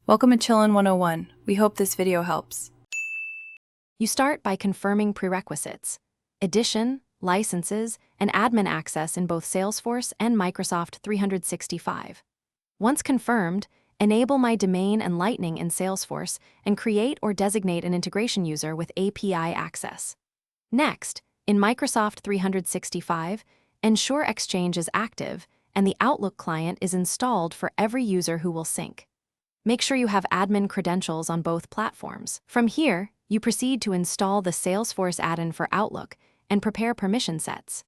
Welcome to Chillin' 101. We hope this video helps. You start by confirming prerequisites: edition, licenses, and admin access in both Salesforce and Microsoft 365. Once confirmed, enable My Domain and Lightning in Salesforce and create or designate an integration user with API access. Next, in Microsoft 365, ensure Exchange is active and the Outlook client is installed for every user who will sync. Make sure you have admin credentials on both platforms. From here, you proceed to install the Salesforce add-in for Outlook and prepare permission sets.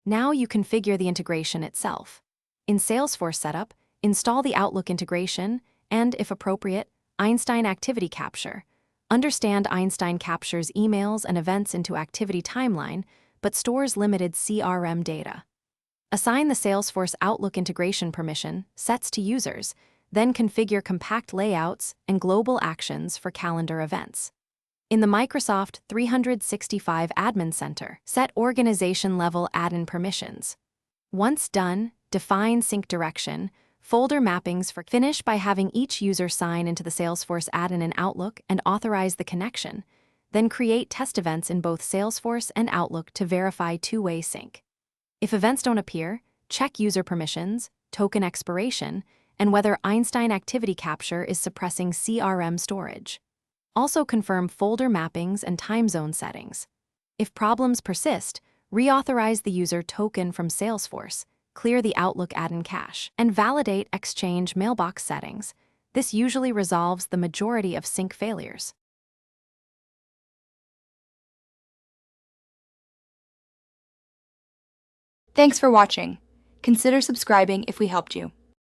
Now you configure the integration itself. In Salesforce Setup, install the Outlook integration and, if appropriate, Einstein Activity Capture. Understand Einstein captures emails and events into Activity Timeline, but stores limited CRM data. Assign the Salesforce Outlook integration permission sets to users, then configure compact layouts and global actions for calendar events. In the Microsoft 365 Admin Center, set organization-level add-in permissions. Once done, define sync direction, folder mappings for finish by having each user sign into the Salesforce add-in in Outlook and authorize the connection, then create test events in both Salesforce and Outlook to verify two-way sync. If events don't appear, check user permissions, token expiration, and whether Einstein Activity Capture is suppressing CRM storage. Also confirm folder mappings and time zone settings. If problems persist, reauthorize the user token from Salesforce, clear the Outlook add-in cache, and validate Exchange mailbox settings. This usually resolves the majority of sync failures. Thanks for watching. Consider subscribing if we helped you.